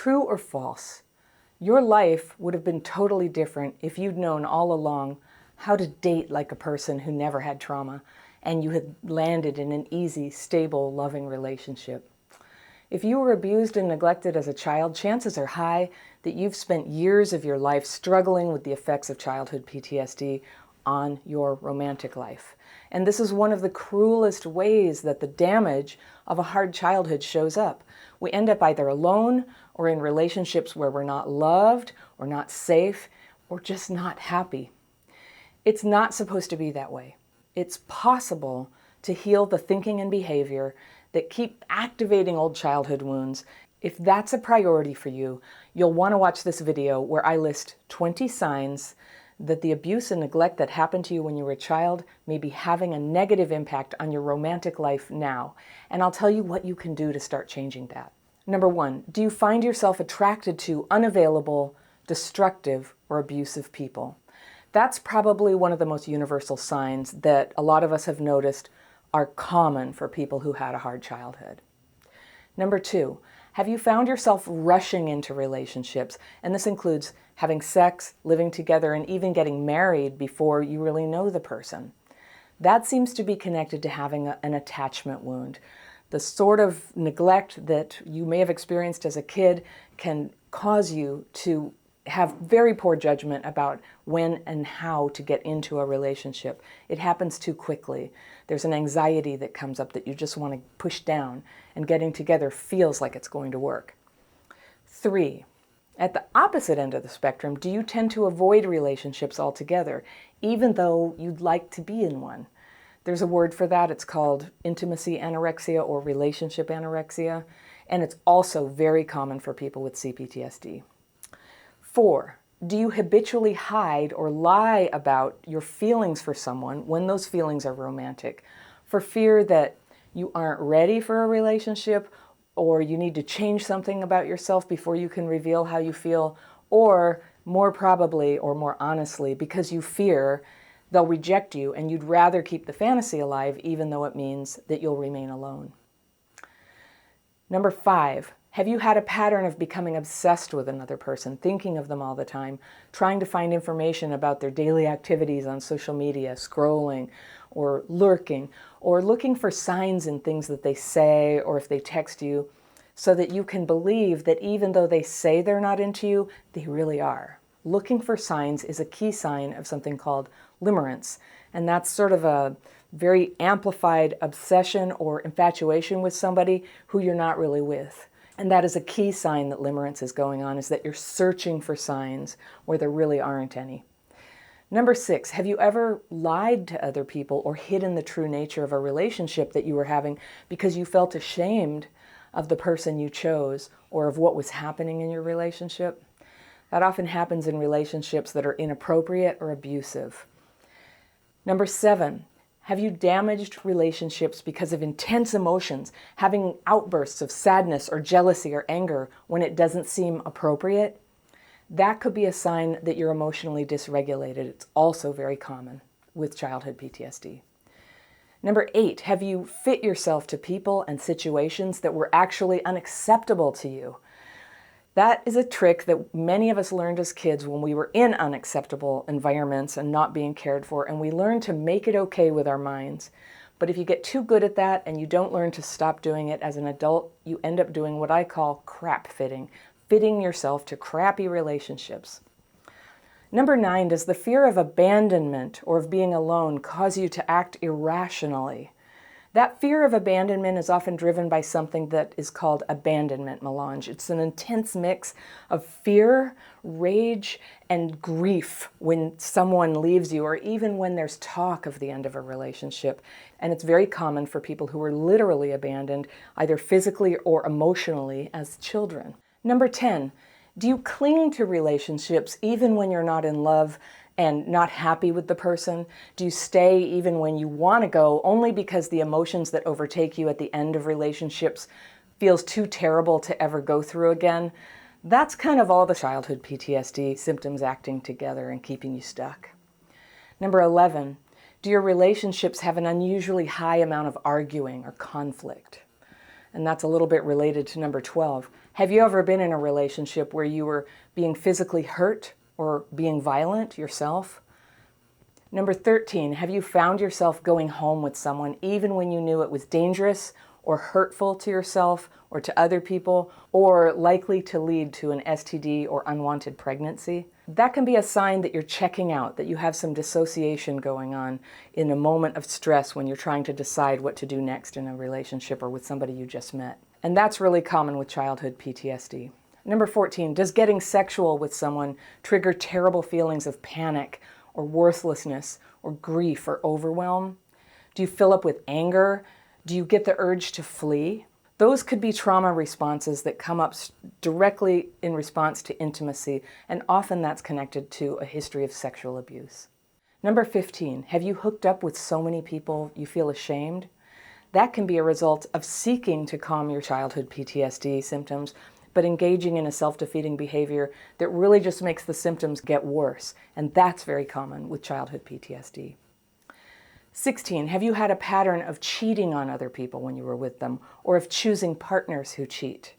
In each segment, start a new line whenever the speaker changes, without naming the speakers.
True or false? Your life would have been totally different if you'd known all along how to date like a person who never had trauma and you had landed in an easy, stable, loving relationship. If you were abused and neglected as a child, chances are high that you've spent years of your life struggling with the effects of childhood PTSD on your romantic life. And this is one of the cruelest ways that the damage of a hard childhood shows up. We end up either alone or in relationships where we're not loved or not safe or just not happy. It's not supposed to be that way. It's possible to heal the thinking and behavior that keep activating old childhood wounds. If that's a priority for you, you'll want to watch this video where I list 20 signs that the abuse and neglect that happened to you when you were a child may be having a negative impact on your romantic life now. And I'll tell you what you can do to start changing that. Number 1, do you find yourself attracted to unavailable, destructive, or abusive people? That's probably one of the most universal signs that a lot of us have noticed are common for people who had a hard childhood. Number 2, have you found yourself rushing into relationships? And this includes having sex, living together, and even getting married before you really know the person. That seems to be connected to having an attachment wound. The sort of neglect that you may have experienced as a kid can cause you to have very poor judgment about when and how to get into a relationship. It happens too quickly. There's an anxiety that comes up that you just want to push down, and getting together feels like it's going to work. 3, at the opposite end of the spectrum, do you tend to avoid relationships altogether, even though you'd like to be in one? There's a word for that. It's called intimacy anorexia or relationship anorexia, and it's also very common for people with CPTSD. 4, do you habitually hide or lie about your feelings for someone when those feelings are romantic, for fear that you aren't ready for a relationship, or you need to change something about yourself before you can reveal how you feel, or more probably or more honestly, because you fear they'll reject you and you'd rather keep the fantasy alive even though it means that you'll remain alone. Number 5, have you had a pattern of becoming obsessed with another person, thinking of them all the time, trying to find information about their daily activities on social media, scrolling or lurking, or looking for signs in things that they say or if they text you, so that you can believe that even though they say they're not into you, they really are? Looking for signs is a key sign of something called limerence, and that's sort of a very amplified obsession or infatuation with somebody who you're not really with. And that is a key sign that limerence is going on, is that you're searching for signs where there really aren't any. Number 6, have you ever lied to other people or hidden the true nature of a relationship that you were having because you felt ashamed of the person you chose or of what was happening in your relationship? That often happens in relationships that are inappropriate or abusive. Number 7, have you damaged relationships because of intense emotions, having outbursts of sadness or jealousy or anger when it doesn't seem appropriate? That could be a sign that you're emotionally dysregulated. It's also very common with childhood PTSD. Number 8, have you fit yourself to people and situations that were actually unacceptable to you? That is a trick that many of us learned as kids when we were in unacceptable environments and not being cared for, and we learned to make it okay with our minds. But if you get too good at that and you don't learn to stop doing it as an adult, you end up doing what I call crap fitting, fitting yourself to crappy relationships. Number 9, does the fear of abandonment or of being alone cause you to act irrationally? That fear of abandonment is often driven by something that is called abandonment melange. It's an intense mix of fear, rage, and grief when someone leaves you, or even when there's talk of the end of a relationship. And it's very common for people who were literally abandoned, either physically or emotionally, as children. Number 10, do you cling to relationships even when you're not in love and not happy with the person? Do you stay even when you want to go, only because the emotions that overtake you at the end of relationships feels too terrible to ever go through again? That's kind of all the childhood PTSD symptoms acting together and keeping you stuck. Number 11, do your relationships have an unusually high amount of arguing or conflict? And that's a little bit related to number 12. Have you ever been in a relationship where you were being physically hurt or being violent yourself? Number 13, have you found yourself going home with someone even when you knew it was dangerous or hurtful to yourself or to other people, or likely to lead to an STD or unwanted pregnancy? That can be a sign that you're checking out, that you have some dissociation going on in a moment of stress when you're trying to decide what to do next in a relationship or with somebody you just met. And that's really common with childhood PTSD. Number 14, does getting sexual with someone trigger terrible feelings of panic or worthlessness or grief or overwhelm? Do you fill up with anger? Do you get the urge to flee? Those could be trauma responses that come up directly in response to intimacy, and often that's connected to a history of sexual abuse. Number 15, have you hooked up with so many people you feel ashamed? That can be a result of seeking to calm your childhood PTSD symptoms, but engaging in a self-defeating behavior that really just makes the symptoms get worse. And that's very common with childhood PTSD. 16, have you had a pattern of cheating on other people when you were with them, or of choosing partners who cheat?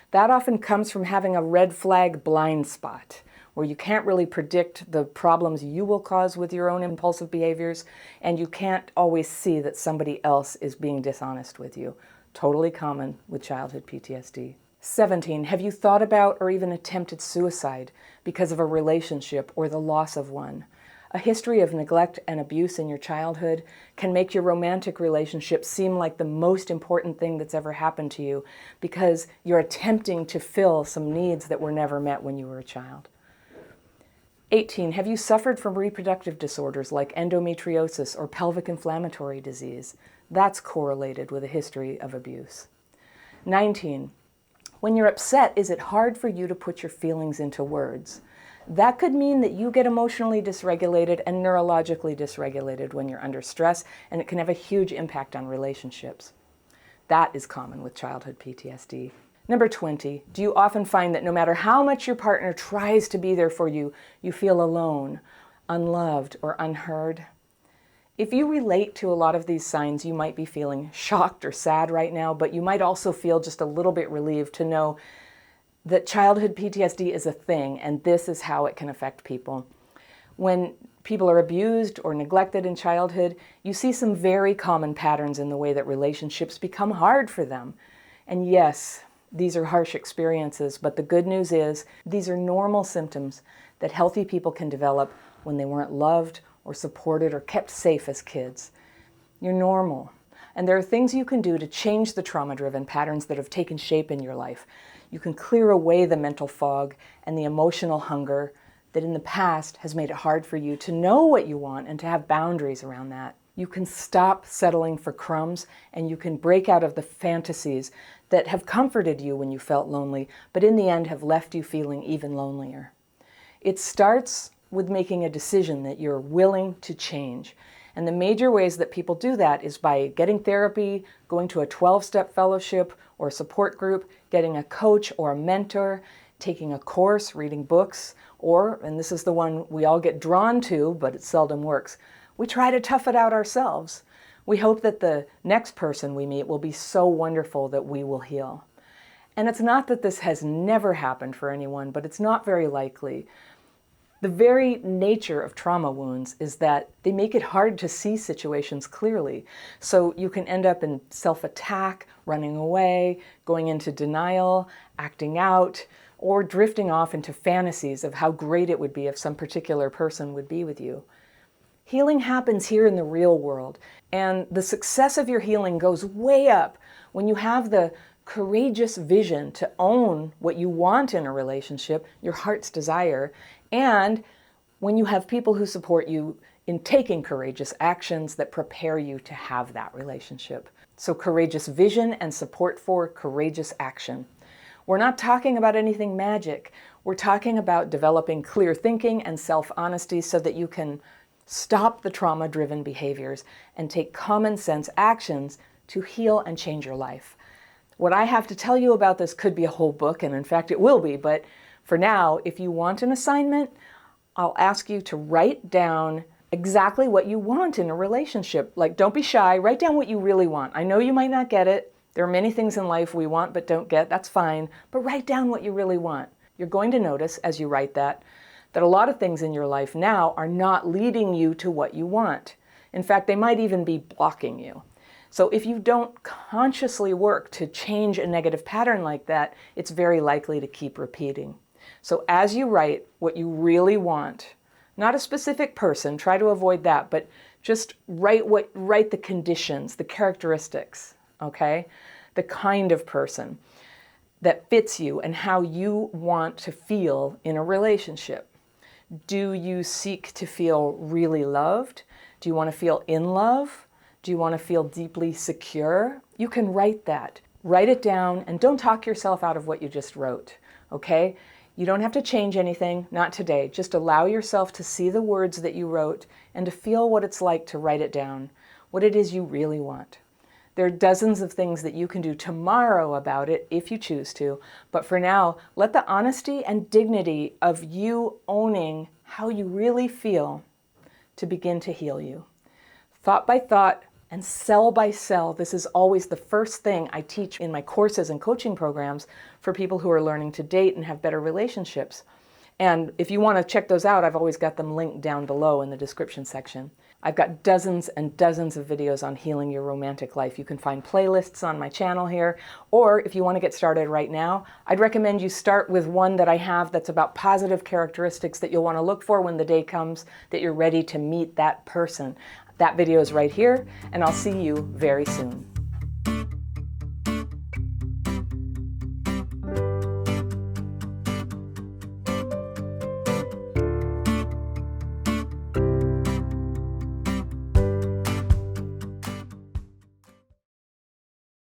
That often comes from having a red flag blind spot, where you can't really predict the problems you will cause with your own impulsive behaviors, and you can't always see that somebody else is being dishonest with you. Totally common with childhood PTSD. 17, have you thought about or even attempted suicide because of a relationship or the loss of one? A history of neglect and abuse in your childhood can make your romantic relationship seem like the most important thing that's ever happened to you because you're attempting to fill some needs that were never met when you were a child. 18, have you suffered from reproductive disorders like endometriosis or pelvic inflammatory disease? That's correlated with a history of abuse. 19, when you're upset, is it hard for you to put your feelings into words? That could mean that you get emotionally dysregulated and neurologically dysregulated when you're under stress, and it can have a huge impact on relationships. That is common with childhood PTSD. Number 20, do you often find that no matter how much your partner tries to be there for you, you feel alone, unloved, or unheard? If you relate to a lot of these signs, you might be feeling shocked or sad right now, but you might also feel just a little bit relieved to know that childhood PTSD is a thing, and this is how it can affect people. When people are abused or neglected in childhood, you see some very common patterns in the way that relationships become hard for them. And yes, these are harsh experiences, but the good news is these are normal symptoms that healthy people can develop when they weren't loved or supported or kept safe as kids. You're normal. And there are things you can do to change the trauma-driven patterns that have taken shape in your life. You can clear away the mental fog and the emotional hunger that in the past has made it hard for you to know what you want and to have boundaries around that. You can stop settling for crumbs, and you can break out of the fantasies that have comforted you when you felt lonely, but in the end have left you feeling even lonelier. It starts with making a decision that you're willing to change. And the major ways that people do that is by getting therapy, going to a 12-step fellowship or support group, getting a coach or a mentor, taking a course, reading books, or, and this is the one we all get drawn to, but it seldom works, we try to tough it out ourselves. We hope that the next person we meet will be so wonderful that we will heal. And it's not that this has never happened for anyone, but it's not very likely. The very nature of trauma wounds is that they make it hard to see situations clearly. So you can end up in self-attack, running away, going into denial, acting out, or drifting off into fantasies of how great it would be if some particular person would be with you. Healing happens here in the real world, and the success of your healing goes way up when you have the courageous vision to own what you want in a relationship, your heart's desire, and when you have people who support you in taking courageous actions that prepare you to have that relationship. So courageous vision and support for courageous action. We're not talking about anything magic. We're talking about developing clear thinking and self-honesty so that you can stop the trauma-driven behaviors and take common sense actions to heal and change your life. What I have to tell you about this could be a whole book, and in fact it will be, but for now, if you want an assignment, I'll ask you to write down exactly what you want in a relationship. Like, don't be shy, write down what you really want. I know you might not get it, There are many things in life we want but don't get. That's fine. But write down what you really want. You're going to notice as you write that a lot of things in your life now are not leading you to what you want. In fact, they might even be blocking you. So if you don't consciously work to change a negative pattern like that, it's very likely to keep repeating. So as you write what you really want, not a specific person, try to avoid that, but just write the conditions, the characteristics, okay? The kind of person that fits you and how you want to feel in a relationship. Do you seek to feel really loved? Do you want to feel in love? Do you want to feel deeply secure? You can write that. Write it down and don't talk yourself out of what you just wrote, okay? You don't have to change anything, not today. Just allow yourself to see the words that you wrote and to feel what it's like to write it down, what it is you really want. There are dozens of things that you can do tomorrow about it if you choose to, but for now, let the honesty and dignity of you owning how you really feel to begin to heal you. Thought by thought and cell by cell, this is always the first thing I teach in my courses and coaching programs for people who are learning to date and have better relationships. And if you want to check those out, I've always got them linked down below in the description section. I've got dozens and dozens of videos on healing your romantic life. You can find playlists on my channel here, or if you want to get started right now, I'd recommend you start with one that I have that's about positive characteristics that you'll want to look for when the day comes that you're ready to meet that person. That video is right here, and I'll see you very soon.